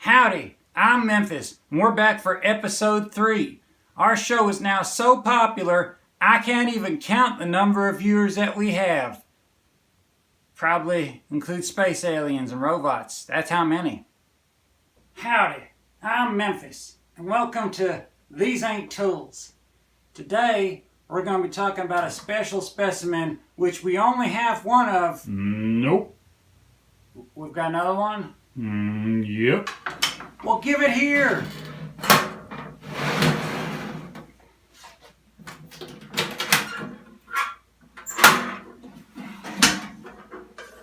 Howdy, I'm Memphis, and we're back for episode 3. Our show is now so popular, I can't even count the number of viewers that we have. Probably includes space aliens and robots. That's how many. Howdy, I'm Memphis, and welcome to These Ain't Tools. Today, we're going to be talking about a special specimen, which we only have one of. Nope. We've got another one? Yep. Well, give it here.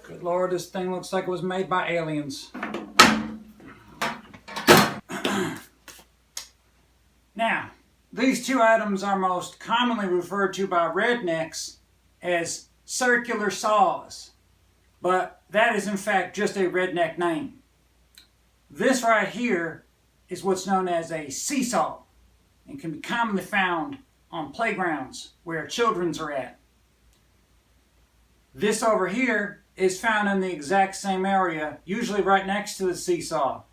Good Lord, this thing looks like it was made by aliens. Now, these two items are most commonly referred to by rednecks as circular saws, but that is in fact just a redneck name. This right here is what's known as a seesaw and can be commonly found on playgrounds where children are at. This over here is found in the exact same area, usually right next to the seesaw.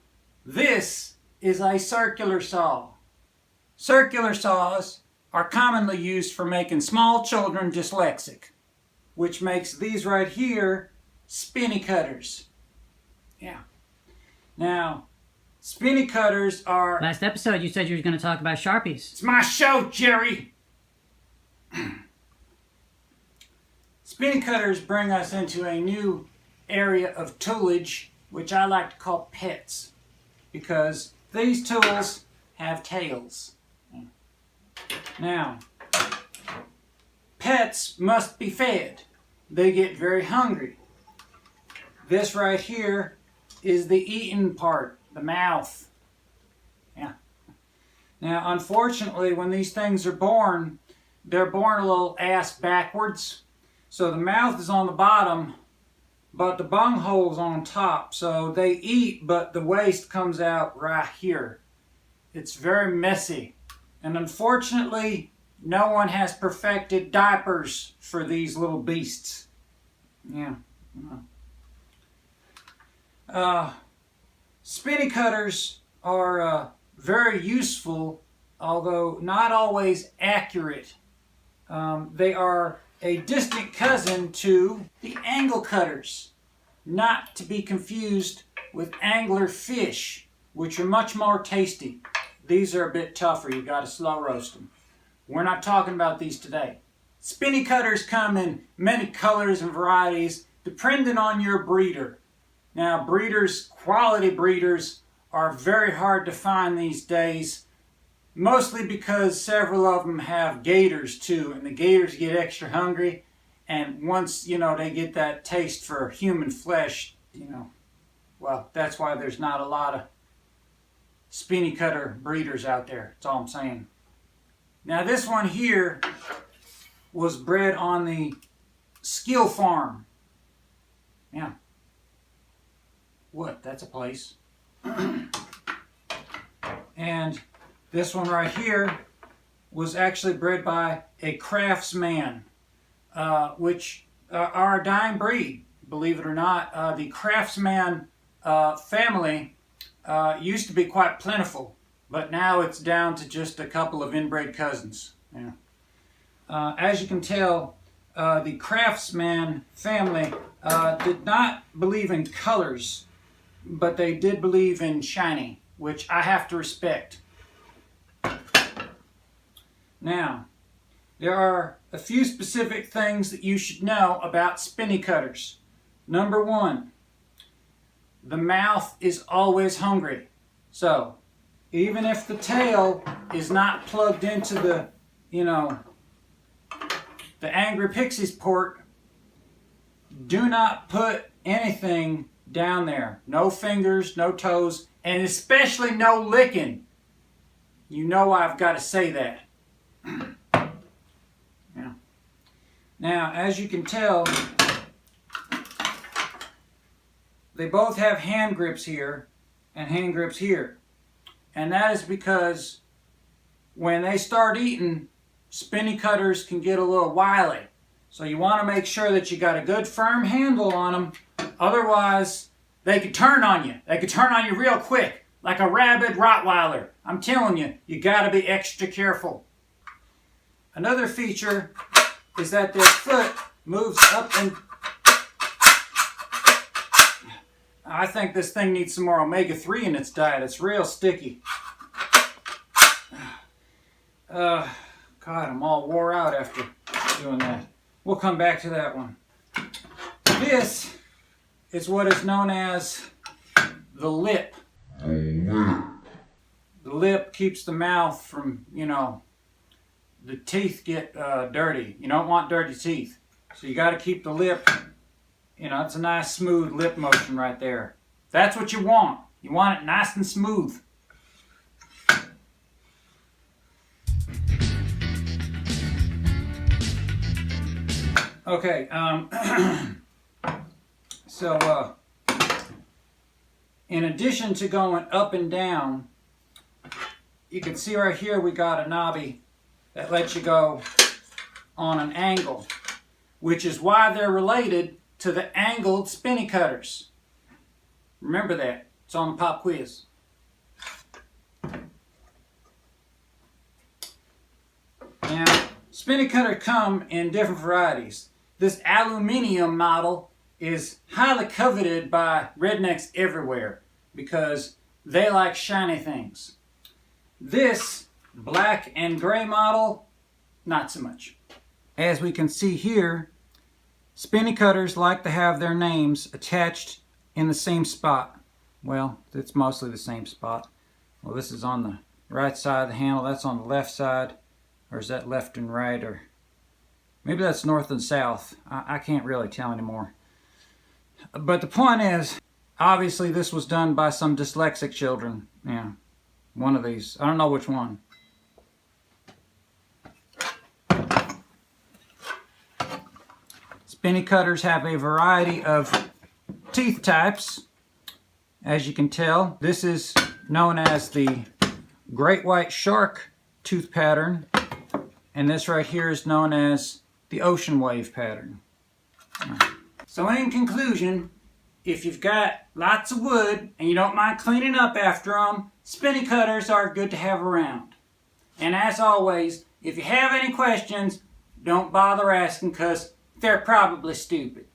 This is a circular saw. Circular saws are commonly used for making small children dyslexic, which makes these right here spiny cutters. Yeah. Now, spiny cutters are... Last episode you said you were going to talk about Sharpies. It's my show, Jerry! Spiny cutters bring us into a new area of toolage, which I like to call pets, because these tools have tails. Now, pets must be fed. They get very hungry. This right here is the eating part, the mouth. Yeah. Now, unfortunately, when these things are born, they're born a little ass backwards. So the mouth is on the bottom, but the bunghole's on top. So they eat, but the waste comes out right here. It's very messy. And unfortunately, no one has perfected diapers for these little beasts. Yeah. Spiny cutters are very useful, although not always accurate. They are a distant cousin to the angle cutters, not to be confused with angler fish, which are much more tasty. These are a bit tougher. You got to slow roast them. We're not talking about these today. Spiny cutters come in many colors and varieties, depending on your breeder. Now, quality breeders, are very hard to find these days, mostly because several of them have gators too, and the gators get extra hungry, and once, they get that taste for human flesh, well, that's why there's not a lot of spiny cutter breeders out there. That's all I'm saying. Now, this one here was bred on the Skill Farm. Yeah. What? That's a place. And this one right here was actually bred by a craftsman, which are a dying breed, believe it or not. The craftsman family used to be quite plentiful, but now it's down to just a couple of inbred cousins. Yeah. As you can tell, the craftsman family did not believe in colors, but they did believe in shiny, which I have to respect. Now, there are a few specific things that you should know about spiny cutters. Number 1, the mouth is always hungry. So, even if the tail is not plugged into the Angry Pixies port, do not put anything down there. No fingers, no toes, and especially no licking. You know I've got to say that. Yeah. Now, as you can tell, they both have hand grips here and hand grips here. And that is because when they start eating, spiny cutters can get a little wily. So you want to make sure that you got a good firm handle on them. Otherwise, they could turn on you. They could turn on you real quick. like a rabid Rottweiler. I'm telling you, you gotta be extra careful. Another feature is that their foot moves up and... I think this thing needs some more omega-3 in its diet. It's real sticky. God, I'm all wore out after doing that. We'll come back to that one. This is what is known as the lip. The lip keeps the mouth from, the teeth get dirty. You don't want dirty teeth. So you got to keep the lip, it's a nice smooth lip motion right there. That's what you want. You want it nice and smooth. Okay, so in addition to going up and down, you can see right here we got a knobby that lets you go on an angle, which is why they're related to the angled spinny cutters. Remember that. It's on the pop quiz. Now, spinny cutters come in different varieties. This aluminum model is highly coveted by rednecks everywhere because they like shiny things. This black and gray model, not so much. As we can see here, spinny cutters like to have their names attached in the same spot. Well, it's mostly the same spot. Well, this is on the right side of the handle, that's on the left side. Or is that left and right? Or maybe that's north and south. I can't really tell anymore. But the point is, obviously this was done by some dyslexic children. Yeah, one of these. I don't know which one. Spinny cutters have a variety of teeth types. As you can tell, this is known as the great white shark tooth pattern. And this right here is known as the ocean wave pattern. So in conclusion, if you've got lots of wood and you don't mind cleaning up after them, spinny cutters are good to have around. And as always, if you have any questions, don't bother asking because they're probably stupid.